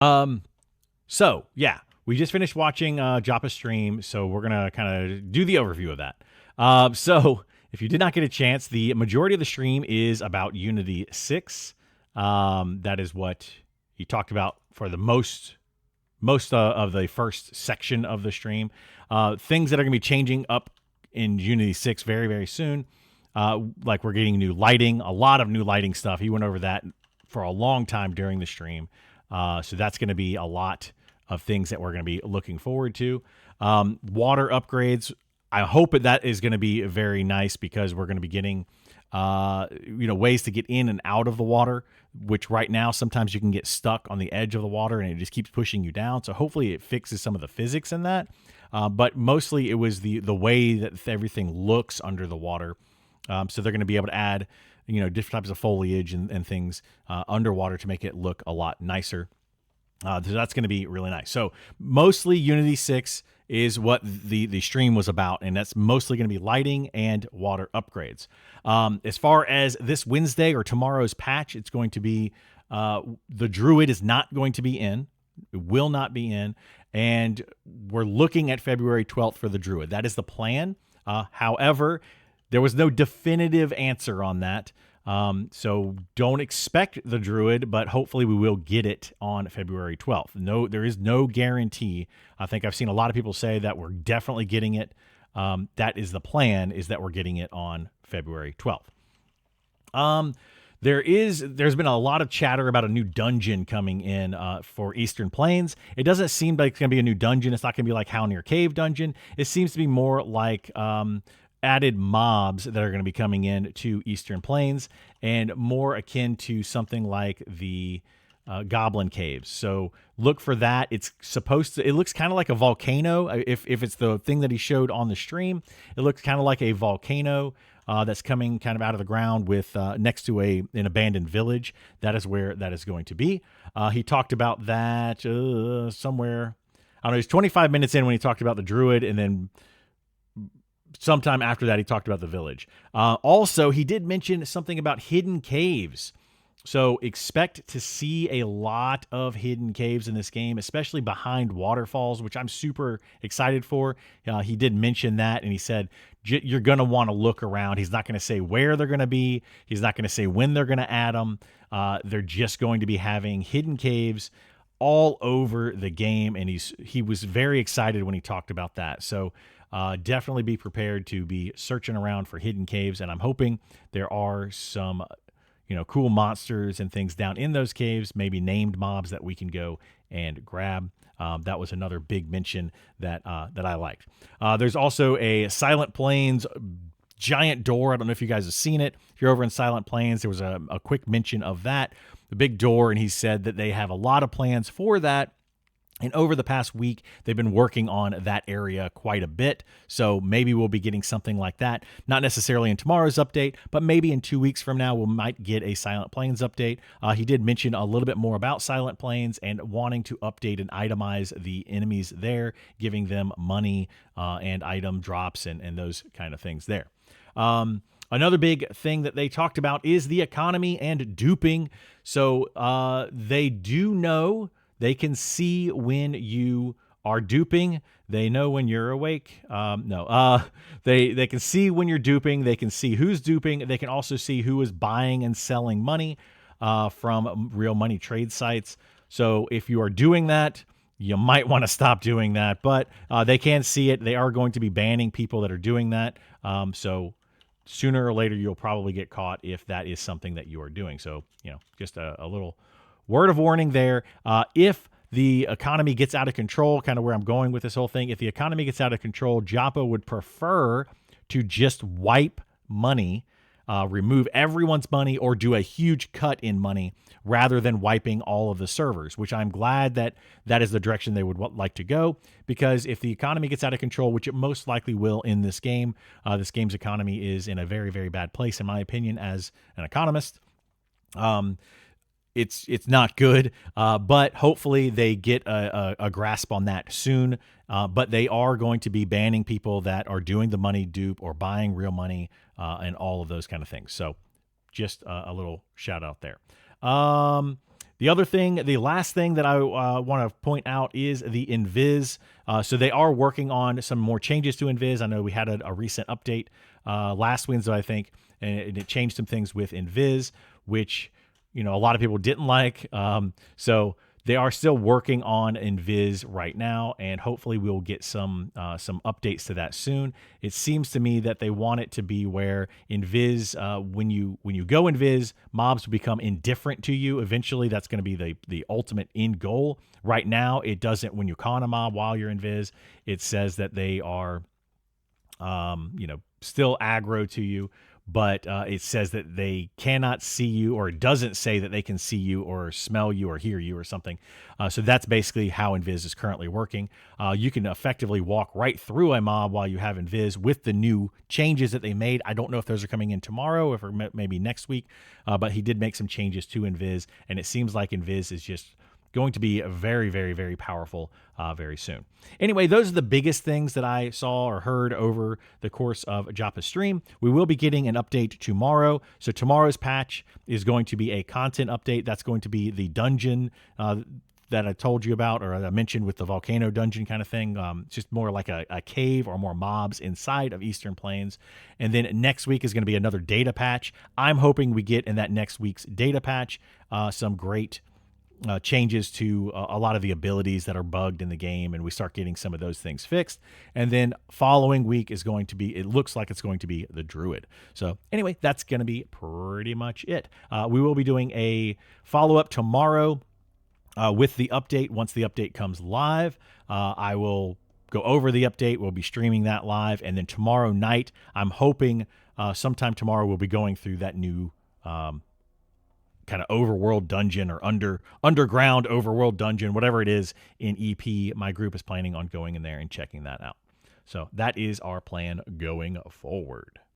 So yeah, we just finished watching Joppa stream, so we're gonna kind of do the overview of that. So if you did not get a chance, the majority of the stream is about Unity 6. That is what he talked about for the most of the first section of the stream. Things that are going to be changing up in Unity 6 very, very soon. Like we're getting new lighting, a lot of new lighting stuff. He went over that for a long time during the stream. So that's going to be a lot of things that we're going to be looking forward to. Water upgrades. I hope that is going to be very nice because we're going to be getting ways to get in and out of the water, which right now sometimes you can get stuck on the edge of the water and it just keeps pushing you down. So hopefully it fixes some of the physics in that. But mostly it was the way that everything looks under the water. So they're going to be able to add, different types of foliage and things underwater to make it look a lot nicer. So that's going to be really nice. So mostly Unity 6 is what the stream was about, and that's mostly going to be lighting and water upgrades. As far as this Wednesday or tomorrow's patch, it's going to be the Druid is not going to be in. It will not be in, and we're looking at February 12th for the Druid. That is the plan. However, there was no definitive answer on that. So don't expect the Druid, but hopefully we will get it on February 12th. No, there is no guarantee. I think I've seen a lot of people say that we're definitely getting it. That is the plan, is that we're getting it on February 12th. There's been a lot of chatter about a new dungeon coming in for Eastern Plains. It doesn't seem like it's going to be a new dungeon. It's not going to be like Hownear Cave dungeon. It seems to be more like added mobs that are going to be coming in to Eastern Plains and more akin to something like the Goblin Caves. So look for that. It looks kind of like a volcano. If it's the thing that he showed on the stream, it looks kind of like a volcano that's coming kind of out of the ground with next to an abandoned village. That is where that is going to be. He talked about that somewhere. I don't know. He's 25 minutes in when he talked about the Druid, and then sometime after that, he talked about the village. Also, he did mention something about hidden caves. So expect to see a lot of hidden caves in this game, especially behind waterfalls, which I'm super excited for. He did mention that, and he said you're going to want to look around. He's not going to say where they're going to be. He's not going to say when they're going to add them. They're just going to be having hidden caves all over the game, and he was very excited when he talked about that. So definitely be prepared to be searching around for hidden caves, and I'm hoping there are some cool monsters and things down in those caves, maybe named mobs that we can go and grab. That was another big mention that I liked. There's also a Silent Plains giant door. I don't know if you guys have seen it. If you're over in Silent Plains, there was a quick mention of that, the big door, and he said that they have a lot of plans for that. And over the past week, they've been working on that area quite a bit. So maybe we'll be getting something like that. Not necessarily in tomorrow's update, but maybe in 2 weeks from now, we might get a Silent Plains update. He did mention a little bit more about Silent Plains and wanting to update and itemize the enemies there, giving them money and item drops and those kind of things there. Another big thing that they talked about is the economy and duping. So they do know. They can see when you are duping. They know when you're awake. They can see when you're duping. They can see who's duping. They can also see who is buying and selling money from real money trade sites. So if you are doing that, you might want to stop doing that. But they can see it. They are going to be banning people that are doing that. So sooner or later, you'll probably get caught if that is something that you are doing. So, just a little word of warning there. If the economy gets out of control, kind of where I'm going with this whole thing, if the economy gets out of control, Joppa would prefer to just wipe money, remove everyone's money, or do a huge cut in money rather than wiping all of the servers, which I'm glad that is the direction they would like to go, because if the economy gets out of control, which it most likely will in this game, this game's economy is in a very, very bad place, in my opinion, as an economist. It's not good, but hopefully they get a grasp on that soon. But they are going to be banning people that are doing the money dupe or buying real money and all of those kind of things. So just a little shout out there. The other thing, the last thing that I want to point out is the Invis. So they are working on some more changes to Invis. I know we had a recent update last Wednesday, I think, and it changed some things with Invis, which a lot of people didn't like. So they are still working on Invis right now, and hopefully we'll get some updates to that soon. It seems to me that they want it to be where Invis, when you go Invis, mobs will become indifferent to you. Eventually, that's going to be the ultimate end goal. Right now, it doesn't. When you con a mob while you're Invis, it says that they are, still aggro to you. But it says that they cannot see you, or it doesn't say that they can see you or smell you or hear you or something. So that's basically how Invis is currently working. You can effectively walk right through a mob while you have Invis with the new changes that they made. I don't know if those are coming in tomorrow, or maybe next week, but he did make some changes to Invis, and it seems like Invis is just going to be very, very, very powerful very soon. Anyway, those are the biggest things that I saw or heard over the course of Joppa's stream. We will be getting an update tomorrow. So tomorrow's patch is going to be a content update. That's going to be the dungeon that I told you about, or I mentioned with the volcano dungeon kind of thing. It's just more like a cave or more mobs inside of Eastern Plains. And then next week is going to be another data patch. I'm hoping we get in that next week's data patch some great changes to a lot of the abilities that are bugged in the game, and we start getting some of those things fixed. And then following week is going to be, it looks like it's going to be the Druid. So anyway, that's going to be pretty much it. We will be doing a follow-up tomorrow with the update. Once the update comes live, I will go over the update. We'll be streaming that live. And then tomorrow night, I'm hoping sometime tomorrow we'll be going through that new kind of overworld dungeon, or underground overworld dungeon, whatever it is in EP. My group is planning on going in there and checking that out. So that is our plan going forward.